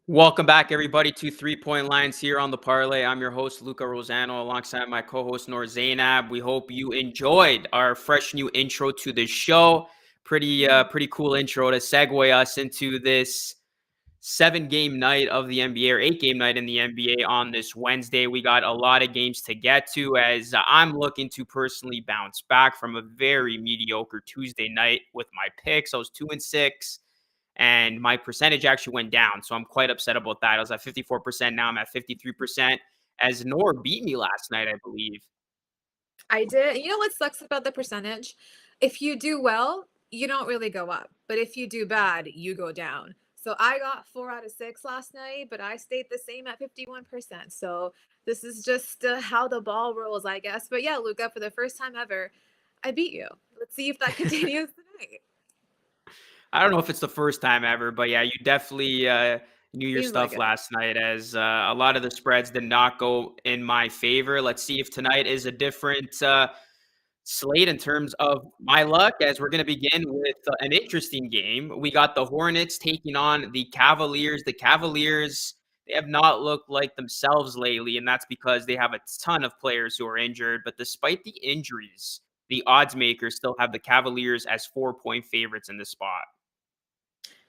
Welcome back, everybody, to 3 Point Lines here on the Parlay. I'm your host, Luca Rosano, alongside my co-host, Noor Zainab. We hope you enjoyed our fresh new intro to the show. Pretty cool intro to segue us into this 7 game night of the NBA, or 8 game night in the NBA on this Wednesday. We got a lot of games to get to as I'm looking to personally bounce back from a very mediocre Tuesday night with my picks. I was 2-6 and my percentage actually went down. So I'm quite upset about that. I was at 54%. Now I'm at 53% as Noor beat me last night, I believe. I did. You know what sucks about the percentage? If you do well, you don't really go up. But if you do bad, you go down. So I got 4 out of 6 last night, but I stayed the same at 51%. So this is just how the ball rolls, I guess. But yeah, Luca, for the first time ever, I beat you. Let's see if that continues tonight. I don't know if it's the first time ever, but yeah, you definitely knew your Seems like stuff it. last night as a lot of the spreads did not go in my favor. Let's see if tonight is a different slate in terms of my luck as we're going to begin with an interesting game. We got the Hornets taking on the Cavaliers. The Cavaliers, they have not looked like themselves lately, and that's because they have a ton of players who are injured. But despite the injuries, the odds makers still have the Cavaliers as 4 point favorites in this spot.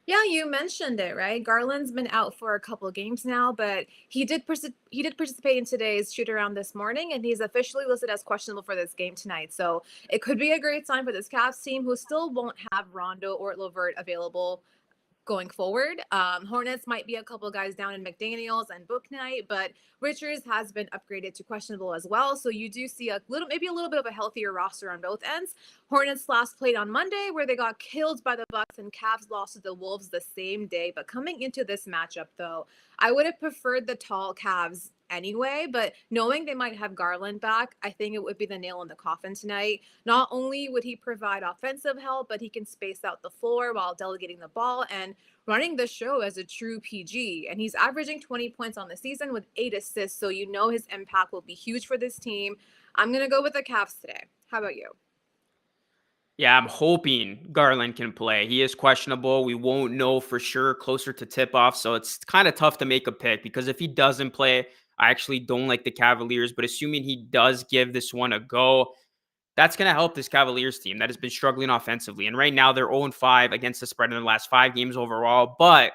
Yeah, you mentioned it, right? Garland's been out for a couple of games now, but he did participate in today's shoot around this morning, and he's officially listed as questionable for this game tonight. So it could be a great sign for this Cavs team, who still won't have Rondo or Levert available going forward. Hornets might be a couple guys down in McDaniels and Book Night, but Richards has been upgraded to questionable as well. So you do see maybe a little bit of a healthier roster on both ends. Hornets last played on Monday, where they got killed by the Bucks, and Cavs lost to the Wolves the same day. But coming into this matchup, though, I would have preferred the tall Cavs anyway, but knowing they might have Garland back, I think it would be the nail in the coffin tonight. Not only would he provide offensive help, but he can space out the floor while delegating the ball and running the show as a true PG. And he's averaging 20 points on the season with 8 assists, so you know his impact will be huge for this team. I'm going to go with the Cavs today. How about you? Yeah, I'm hoping Garland can play. He is questionable. We won't know for sure closer to tip off. So it's kind of tough to make a pick because if he doesn't play, I actually don't like the Cavaliers. But assuming he does give this one a go, that's going to help this Cavaliers team that has been struggling offensively. And right now they're 0-5 against the spread in their last 5 games overall. But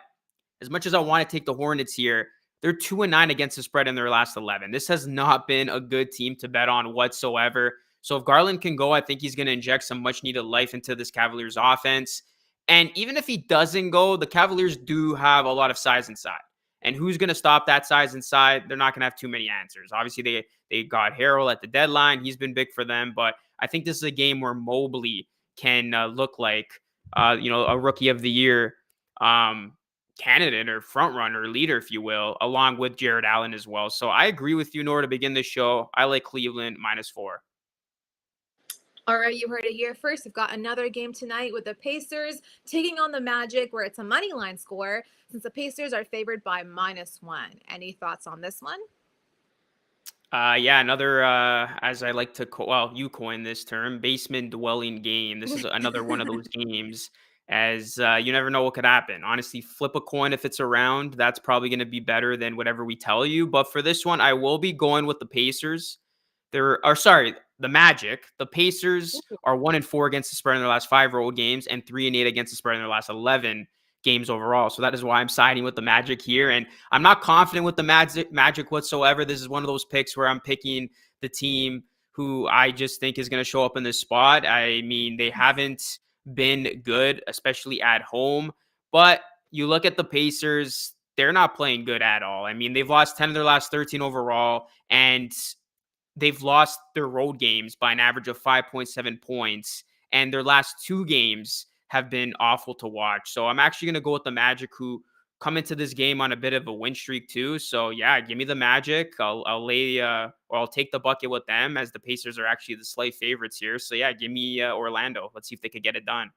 as much as I want to take the Hornets here, they're 2-9 against the spread in their last 11. This has not been a good team to bet on whatsoever. So if Garland can go, I think he's going to inject some much needed life into this Cavaliers offense. And even if he doesn't go, the Cavaliers do have a lot of size inside. And who's going to stop that size inside? They're not going to have too many answers. Obviously, they got Harrell at the deadline. He's been big for them. But I think this is a game where Mobley can look like, a rookie of the year candidate or front runner leader, if you will, along with Jared Allen as well. So I agree with you, Nora, to begin this show. I like Cleveland -4. All right, you heard it here first. We've got another game tonight with the Pacers taking on the Magic, where it's a money line score since the Pacers are favored by -1. Any thoughts on this one? Yeah, another, as I like to, you coined this term, basement dwelling game. This is another one of those games as you never know what could happen. Honestly, flip a coin if it's around. That's probably going to be better than whatever we tell you. But for this one, I will be going with the Pacers. The Magic. The Pacers are 1-4 against the spread in their last 5 road games and 3-8 against the spread in their last 11 games overall. So that is why I'm siding with the Magic here. And I'm not confident with the Magic whatsoever. This is one of those picks where I'm picking the team who I just think is going to show up in this spot. I mean, they haven't been good, especially at home. But you look at the Pacers, they're not playing good at all. I mean, they've lost 10 of their last 13 overall, and they've lost their road games by an average of 5.7 points. And their last 2 games have been awful to watch. So I'm actually going to go with the Magic, who come into this game on a bit of a win streak too. So yeah, give me the Magic. I'll take the bucket with them as the Pacers are actually the slight favorites here. So yeah, give me Orlando. Let's see if they could get it done.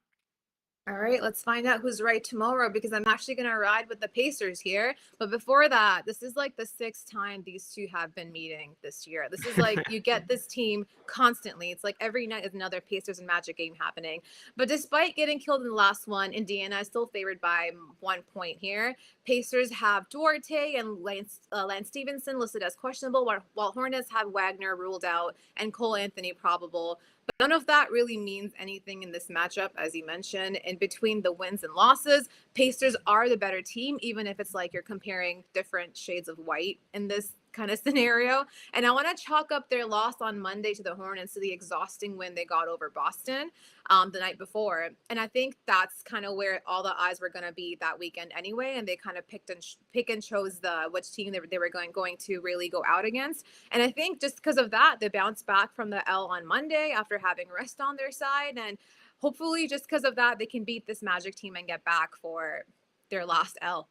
All right, let's find out who's right tomorrow because I'm actually going to ride with the Pacers here. But before that, this is like the sixth time these two have been meeting this year. This is like you get this team constantly. It's like every night is another Pacers and Magic game happening. But despite getting killed in the last one, Indiana is still favored by 1 point here. Pacers have Duarte and Lance Stevenson listed as questionable, while Hornets have Wagner ruled out and Cole Anthony probable. But none of that really means anything in this matchup, as you mentioned. In between the wins and losses, Pacers are the better team, even if it's like you're comparing different shades of white in this kind of scenario. And I want to chalk up their loss on Monday to the Hornets to the exhausting win they got over Boston the night before. And I think that's kind of where all the eyes were going to be that weekend anyway. And they kind of pick and chose which team they were going to really go out against. And I think just because of that, they bounced back from the L on Monday after having rest on their side. And hopefully, just because of that, they can beat this Magic team and get back for their last L.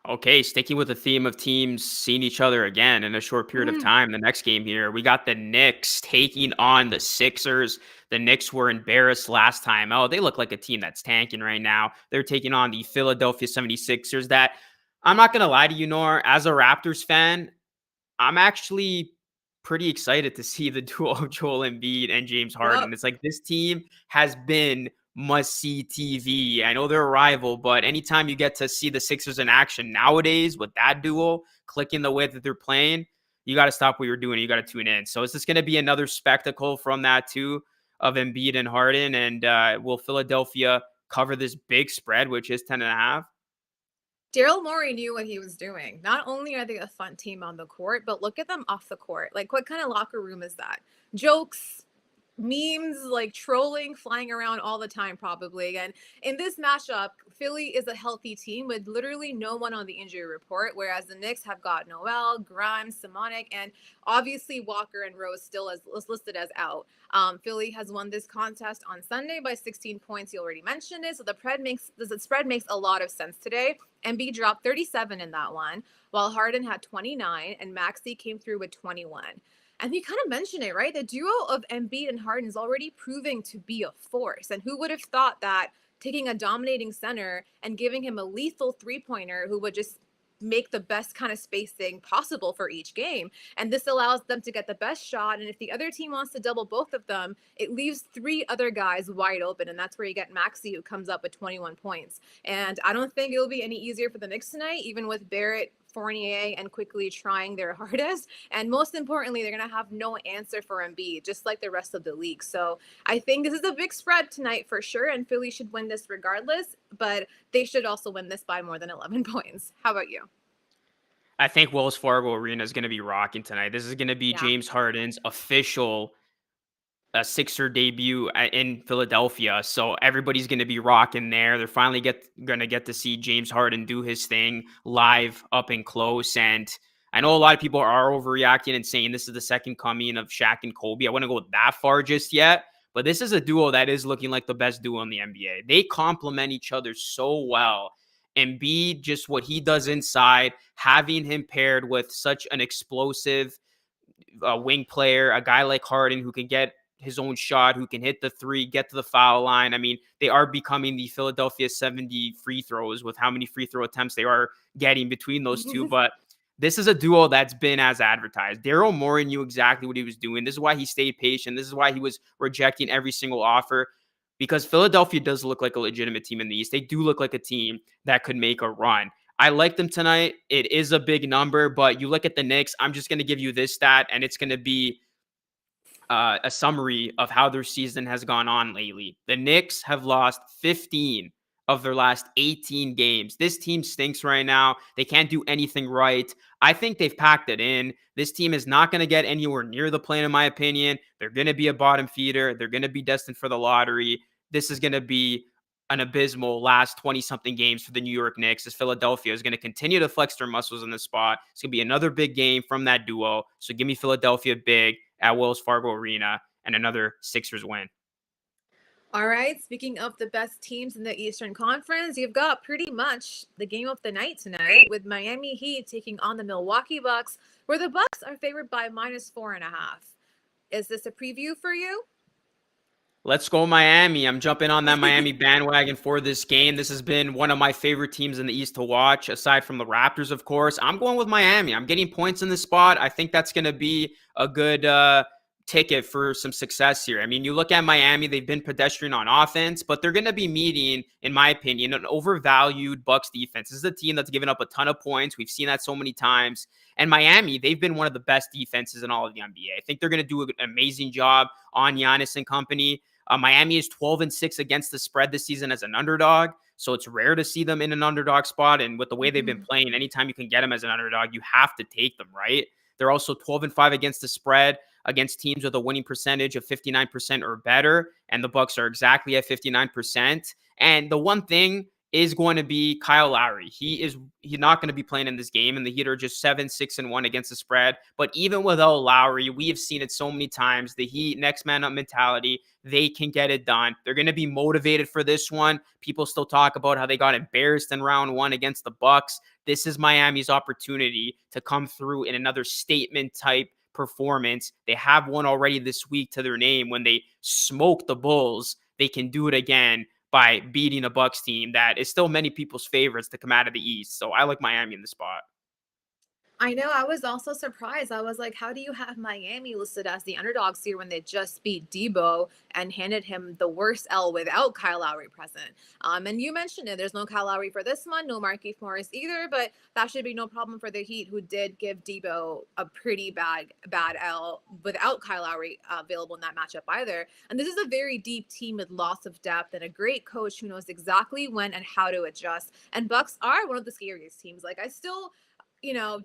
Okay, sticking with the theme of teams seeing each other again in a short period of Mm. time. The next game here, we got the Knicks taking on the Sixers. The Knicks were embarrassed last time. Oh, they look like a team that's tanking right now. They're taking on the Philadelphia 76ers that I'm not going to lie to you, Noor, as a Raptors fan, I'm actually pretty excited to see the duo of Joel Embiid and James Harden. Yep. It's like this team has been must-see TV. I know they're a rival, but anytime you get to see the Sixers in action nowadays with that duo clicking the way that they're playing, you got to stop what you're doing. You got to tune in. So is this going to be another spectacle from that too of Embiid and Harden? And will Philadelphia cover this big spread, which is 10.5? Daryl Morey knew what he was doing. Not only are they a fun team on the court, but look at them off the court. Like, what kind of locker room is that? Jokes, memes, like trolling flying around all the time, probably. And in this matchup, Philly is a healthy team with literally no one on the injury report, whereas the Knicks have got Noel, Grimes, Simonic, and obviously Walker and Rose still as listed as out. Philly has won this contest on Sunday by 16 points. You already mentioned it, so the spread makes a lot of sense today. Embiid dropped 37 in that one, while Harden had 29, and Maxey came through with 21. And you kind of mentioned it, right? The duo of Embiid and Harden is already proving to be a force. And who would have thought that taking a dominating center and giving him a lethal three-pointer who would just make the best kind of spacing possible for each game. And this allows them to get the best shot. And if the other team wants to double both of them, it leaves three other guys wide open. And that's where you get Maxey, who comes up with 21 points. And I don't think it'll be any easier for the Knicks tonight, even with Barrett, Fournier, and quickly trying their hardest. And most importantly, they're going to have no answer for Embiid, just like the rest of the league. So I think this is a big spread tonight for sure. And Philly should win this regardless, but they should also win this by more than 11 points. How about you? I think Wells Fargo Arena is going to be rocking tonight. This is going to be Yeah. James Harden's official Sixer debut in Philadelphia. So everybody's going to be rocking there. They're finally going to get to see James Harden do his thing live up and close. And I know a lot of people are overreacting and saying this is the second coming of Shaq and Kobe. I wouldn't go that far just yet, but this is a duo that is looking like the best duo in the NBA. They complement each other so well. Embiid, just what he does inside, having him paired with such an explosive wing player, a guy like Harden who can get his own shot, who can hit the three, get to the foul line. I mean, they are becoming the Philadelphia 70 free throws with how many free throw attempts they are getting between those two. But this is a duo that's been as advertised. Daryl Morey knew exactly what he was doing. This is why he stayed patient. This is why he was rejecting every single offer, because Philadelphia does look like a legitimate team in the East. They do look like a team that could make a run. I like them tonight. It is a big number, but you look at the Knicks, I'm just going to give you this stat, and it's going to be a summary of how their season has gone on lately. The Knicks have lost 15 of their last 18 games. This team stinks right now. They can't do anything right. I think they've packed it in. This team is not going to get anywhere near the plane, in my opinion. They're going to be a bottom feeder. They're going to be destined for the lottery. This is going to be an abysmal last 20-something games for the New York Knicks, as Philadelphia is going to continue to flex their muscles in the spot. It's going to be another big game from that duo. So give me Philadelphia big at Wells Fargo Arena and another Sixers win. All right. Speaking of the best teams in the Eastern Conference, you've got pretty much the game of the night tonight with Miami Heat taking on the Milwaukee Bucks, where the Bucks are favored by -4.5. Is this a preview for you? Let's go Miami. I'm jumping on that Miami bandwagon for this game. This has been one of my favorite teams in the East to watch, aside from the Raptors, of course. I'm going with Miami. I'm getting points in this spot. I think that's going to be a good ticket for some success here. I mean, you look at Miami, they've been pedestrian on offense, but they're going to be meeting, in my opinion, an overvalued Bucks defense. This is a team that's given up a ton of points. We've seen that so many times. And Miami, they've been one of the best defenses in all of the NBA. I think they're going to do an amazing job on Giannis and company. Miami is 12-6 against the spread this season as an underdog. So it's rare to see them in an underdog spot. And with the way they've been Mhm. playing, anytime you can get them as an underdog, you have to take them, right? They're also 12-5 against the spread against teams with a winning percentage of 59% or better. And the Bucks are exactly at 59%. And the one thing is going to be Kyle Lowry. He's not going to be playing in this game, and the Heat are just 7-6-1 against the spread. But even without Lowry, we have seen it so many times. The Heat next man up mentality, they can get it done. They're going to be motivated for this one. People still talk about how they got embarrassed in round one against the Bucks. This is Miami's opportunity to come through in another statement type performance. They have one already this week to their name when they smoked the Bulls. They can do it again by beating a Bucks team that is still many people's favorites to come out of the East. So I like Miami in the spot. I know. I was also surprised. I was like, how do you have Miami listed as the underdogs here when they just beat Debo and handed him the worst L without Kyle Lowry present? And you mentioned it. There's no Kyle Lowry for this one, no Markieff Morris either, but that should be no problem for the Heat, who did give Debo a pretty bad L without Kyle Lowry available in that matchup either. And this is a very deep team with lots of depth and a great coach who knows exactly when and how to adjust. And Bucks are one of the scariest teams. Like I still, you know,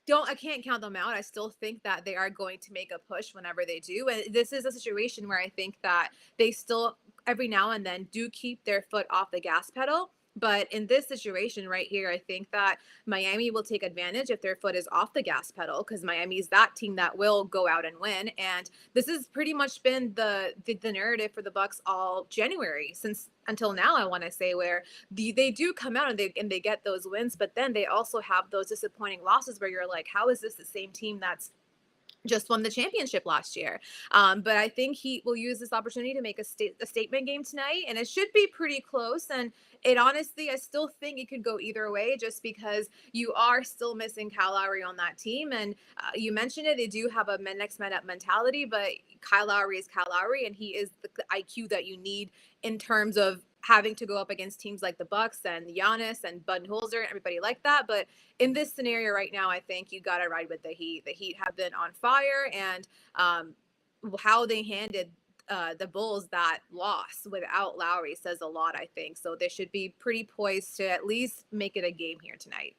don't I can't count them out. I still think that they are going to make a push whenever they do. And this is a situation where I think that they still every now and then do keep their foot off the gas pedal. But in this situation right here, I think that Miami will take advantage if their foot is off the gas pedal, because Miami is that team that will go out and win. And this has pretty much been the narrative for the Bucks all January since until now. I want to say where they do come out and they get those wins, but then they also have those disappointing losses where you're like, how is this the same team that's just won the championship last year? But I think he will use this opportunity to make a statement game tonight, and it should be pretty close. And it honestly, I still think it could go either way, just because you are still missing Kyle Lowry on that team. And you mentioned it; they do have a next man up mentality, but Kyle Lowry is Kyle Lowry, and he is the IQ that you need in terms of having to go up against teams like the Bucks and Giannis and Budenholzer and everybody like that. But in this scenario right now, I think you got to ride with the Heat. The Heat have been on fire, and how they handed the Bulls that loss without Lowry says a lot, I think. So they should be pretty poised to at least make it a game here tonight.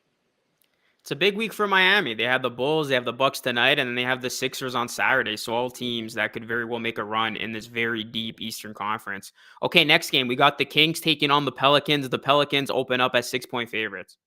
It's a big week for Miami. They have the Bulls, they have the Bucks tonight, and then they have the Sixers on Saturday. So all teams that could very well make a run in this very deep Eastern Conference. Okay, next game, we got the Kings taking on the Pelicans. The Pelicans open up as 6-point favorites.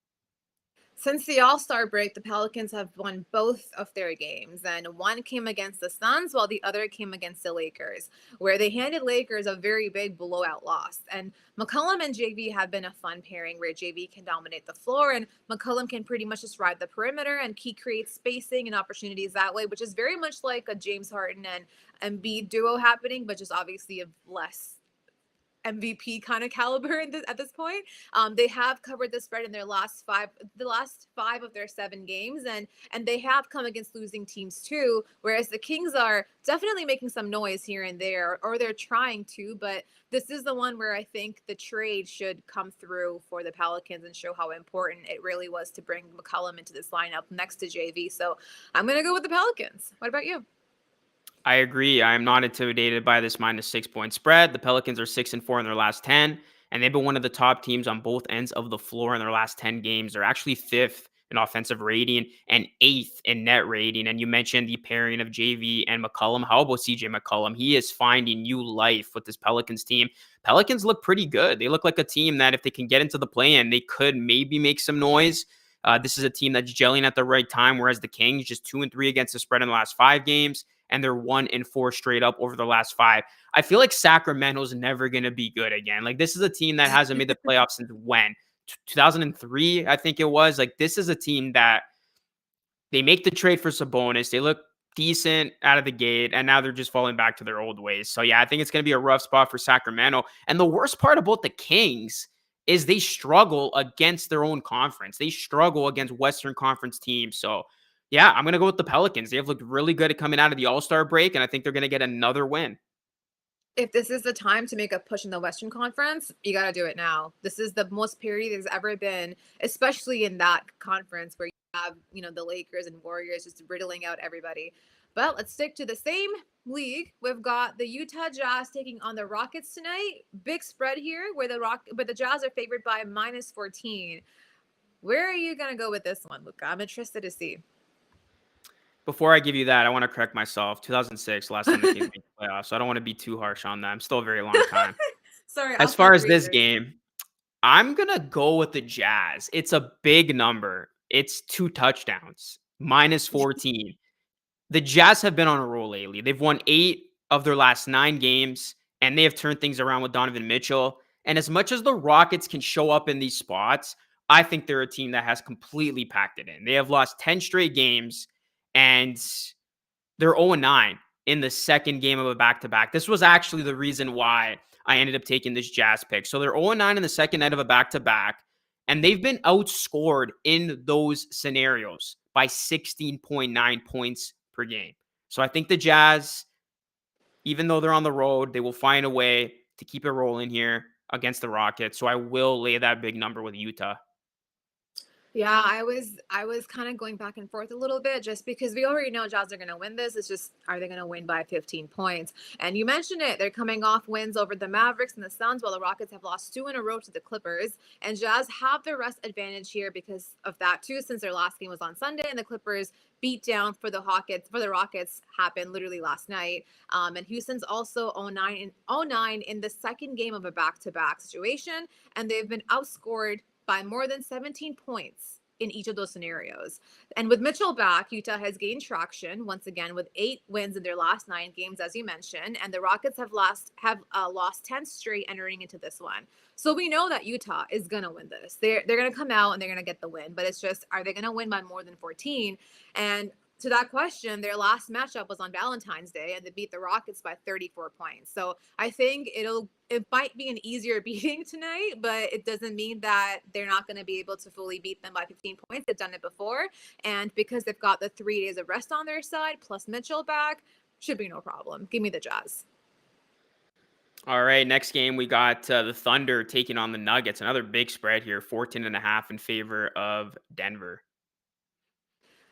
Since the All-Star break, the Pelicans have won both of their games, and one came against the Suns while the other came against the Lakers, where they handed Lakers a very big blowout loss. And McCollum and JV have been a fun pairing where JV can dominate the floor and McCollum can pretty much just ride the perimeter, and he creates spacing and opportunities that way, which is very much like a James Harden and Embiid duo happening, but just obviously of less MVP kind of caliber at this point. They have covered the spread in the last five of their 7 games, and they have come against losing teams too. Whereas the Kings are definitely making some noise here and there, or they're trying to. But this is the one where I think the trade should come through for the Pelicans and show how important it really was to bring McCollum into this lineup next to JV. So I'm gonna go with the Pelicans. What about you? I agree. I am not intimidated by this minus 6-point spread. The Pelicans are 6-4 in their last 10, and they've been one of the top teams on both ends of the floor in their last 10 games. They're actually fifth in offensive rating and eighth in net rating. And you mentioned the pairing of JV and McCollum. How about CJ McCollum? He is finding new life with this Pelicans team. Pelicans look pretty good. They look like a team that if they can get into the play-in, they could maybe make some noise. This is a team that's gelling at the right time, whereas the Kings just 2-3 against the spread in the last 5 games, and they're 1-4 straight up over the last 5. I feel like Sacramento's never going to be good again. Like, this is a team that hasn't made the playoffs since when? 2003, I think it was. Like, this is a team that they make the trade for Sabonis. They look decent out of the gate, and now they're just falling back to their old ways. So yeah, I think it's going to be a rough spot for Sacramento. And the worst part about the Kings is they struggle against their own conference. They struggle against Western Conference teams. So yeah, I'm going to go with the Pelicans. They have looked really good at coming out of the All-Star break, and I think they're going to get another win. If this is the time to make a push in the Western Conference, you got to do it now. This is the most parity there's ever been, especially in that conference where you have, the Lakers and Warriors just riddling out everybody. But let's stick to the same league. We've got the Utah Jazz taking on the Rockets tonight. Big spread here where the Jazz are favored by -14. Where are you going to go with this one, Luca? I'm interested to see. Before I give you that, I want to correct myself. 2006, last time the Kings made the playoffs, so I don't want to be too harsh on them. Still a very long time. Sorry, I'll As keep far it as this research. game, I'm gonna go with the Jazz. It's a big number. It's 2 touchdowns, -14. The Jazz have been on a roll lately. They've won 8 of their last 9 games, and they have turned things around with Donovan Mitchell. And as much as the Rockets can show up in these spots, I think they're a team that has completely packed it in. They have lost 10 straight games, and they're 0-9 in the second game of a back-to-back. This was actually the reason why I ended up taking this Jazz pick. So they're 0-9 in the second night of a back-to-back, and they've been outscored in those scenarios by 16.9 points per game. So I think the Jazz, even though they're on the road, they will find a way to keep it rolling here against the Rockets. So I will lay that big number with Utah. Yeah, I was kind of going back and forth a little bit just because we already know Jazz are going to win this. It's just, are they going to win by 15 points? And you mentioned it. They're coming off wins over the Mavericks and the Suns, while the Rockets have lost 2 in a row to the Clippers. And Jazz have the rest advantage here because of that too, since their last game was on Sunday and the Clippers beat down for the Rockets happened literally last night. And Houston's also 0-9 in the second game of a back-to-back situation, and they've been outscored by more than 17 points in each of those scenarios. And with Mitchell back, Utah has gained traction once again with 8 wins in their last 9 games, as you mentioned, and the Rockets have lost 10 straight entering into this one. So we know that Utah is gonna win this. They're gonna come out and they're gonna get the win, but it's just, are they gonna win by more than 14? And to that question, their last matchup was on Valentine's Day, and they beat the Rockets by 34 points. So I think it might be an easier beating tonight, but it doesn't mean that they're not going to be able to fully beat them by 15 points. They've done it before, and because they've got the 3 days of rest on their side plus Mitchell back, should be no problem. Give me the Jazz. All right, next game we got the Thunder taking on the Nuggets. Another big spread here, 14.5 in favor of Denver.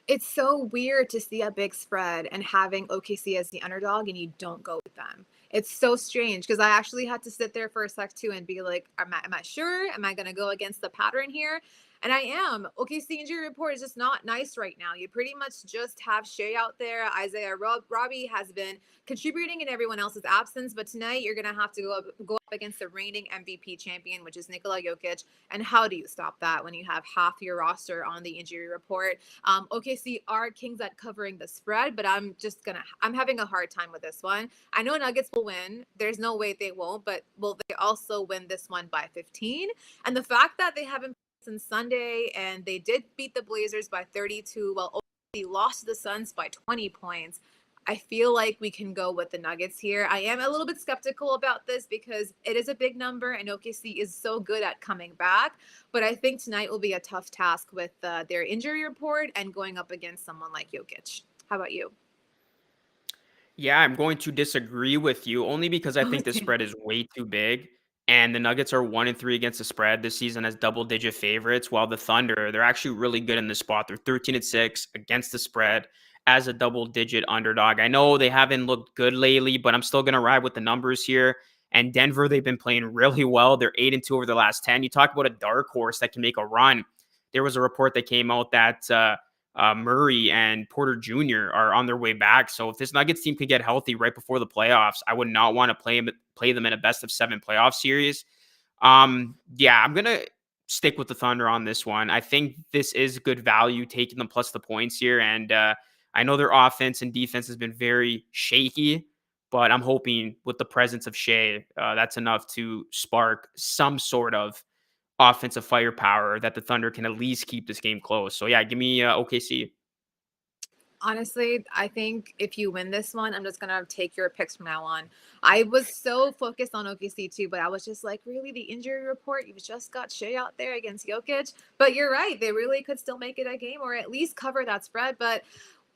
It's so weird to see a big spread and having OKC as the underdog and you don't go with them. It's so strange because I actually had to sit there for a sec too and be like, am I sure? Am I going to go against the pattern here? And I am. OKC injury report is just not nice right now. You pretty much just have Shea out there. Robbie has been contributing in everyone else's absence, but tonight you're going to have to go up against the reigning MVP champion, which is Nikola Jokic. And how do you stop that when you have half your roster on the injury report? OKC are kings at covering the spread, but I'm having a hard time with this one. I know Nuggets will win. There's no way they won't, but will they also win this one by 15? And the fact that they haven't since Sunday and they did beat the Blazers by 32, while OKC lost to the Suns by 20 points. I feel like we can go with the Nuggets here. I am a little bit skeptical about this because it is a big number and OKC is so good at coming back. But I think tonight will be a tough task with their injury report and going up against someone like Jokic. How about you? Yeah, I'm going to disagree with you only because I Oh, think the damn. spread is way too big. And the Nuggets are 1-3 against the spread this season as double-digit favorites, while the Thunder, they're actually really good in this spot. They're 13-6 against the spread as a double-digit underdog. I know they haven't looked good lately, but I'm still going to ride with the numbers here. And Denver, they've been playing really well. They're 8-2 over the last 10. You talk about a dark horse that can make a run. There was a report that came out that Murray and Porter Jr. are on their way back. So if this Nuggets team could get healthy right before the playoffs, I would not want to play them in a best of 7 playoff series. Yeah, I'm gonna stick with the Thunder on this one. I think this is good value taking them plus the points here, and I know their offense and defense has been very shaky, but I'm hoping with the presence of Shea, that's enough to spark some sort of offensive firepower that the Thunder can at least keep this game close. So yeah, give me OKC. Honestly, I think if you win this one, I'm just gonna take your picks from now on. I was so focused on OKC too, but I was just like, really, the injury report? You've just got Shea out there against Jokic. But you're right, they really could still make it a game or at least cover that spread. But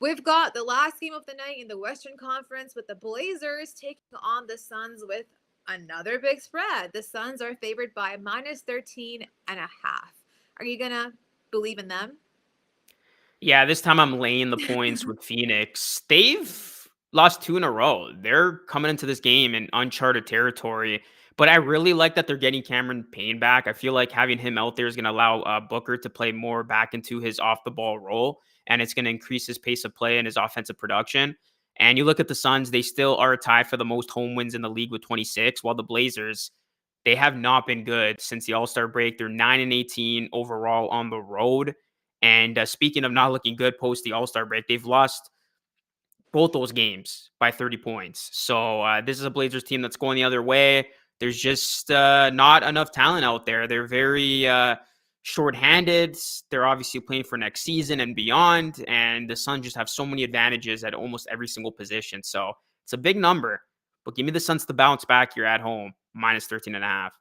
we've got the last game of the night in the Western Conference with the Blazers taking on the Suns with another big spread. The Suns are favored by minus 13 and a half. Are you gonna believe in them? Yeah, this time I'm laying the points with Phoenix. They've lost 2 in a row. They're coming into this game in uncharted territory, but I really like that they're getting Cameron Payne back. I feel like having him out there is going to allow Booker to play more back into his off the ball role, and it's going to increase his pace of play and his offensive production. And you look at the Suns, they still are a tie for the most home wins in the league with 26, while the Blazers, they have not been good since the All-Star break. They're 9 and 18 overall on the road. And speaking of not looking good post the All Star break, they've lost both those games by 30 points. So this is a Blazers team that's going the other way. There's just not enough talent out there. They're very shorthanded. They're obviously playing for next season and beyond. And the Suns just have so many advantages at almost every single position. So it's a big number. But give me the Suns to bounce back here at home, minus 13 and a half.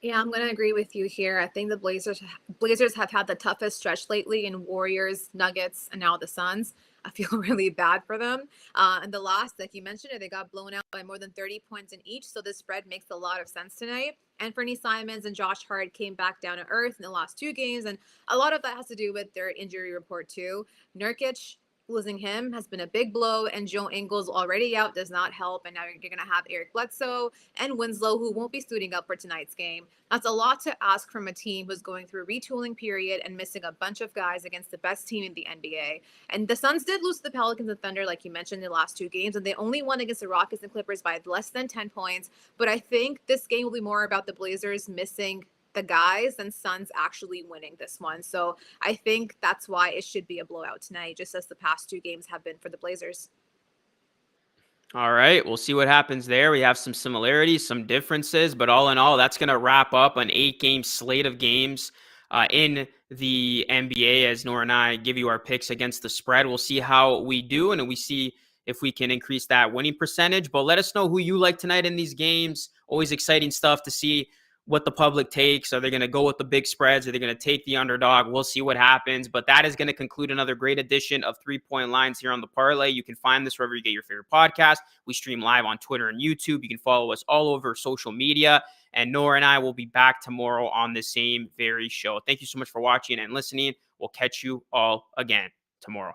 Yeah, I'm going to agree with you here. I think the Blazers have had the toughest stretch lately in Warriors, Nuggets, and now the Suns. I feel really bad for them. And the last, like you mentioned, it they got blown out by more than 30 points in each. So this spread makes a lot of sense tonight. And Fernie Simons and Josh Hart came back down to earth in the last two games, and a lot of that has to do with their injury report too. Nurkic, losing him has been a big blow, and Joe Ingles already out does not help. And now you're going to have Eric Bledsoe and Winslow, who won't be suiting up for tonight's game. That's a lot to ask from a team who's going through a retooling period and missing a bunch of guys against the best team in the NBA. And the Suns did lose to the Pelicans and Thunder, like you mentioned, in the last two games, and they only won against the Rockets and Clippers by less than 10 points. But I think this game will be more about the Blazers missing the guys and Suns actually winning this one. So I think that's why it should be a blowout tonight, just as the past two games have been for the Blazers. All right, we'll see what happens there. We have some similarities, some differences, but all in all, that's going to wrap up an 8-game slate of games in the NBA as Noor and I give you our picks against the spread. We'll see how we do, and we see if we can increase that winning percentage. But let us know who you like tonight in these games. Always exciting stuff to see what the public takes. Are they going to go with the big spreads? Are they going to take the underdog? We'll see what happens. But that is going to conclude another great edition of 3 Point Lines here on the Parlay. You can find this wherever you get your favorite podcast. We stream live on Twitter and YouTube. You can follow us all over social media. And Noor and I will be back tomorrow on the same very show. Thank you so much for watching and listening. We'll catch you all again tomorrow.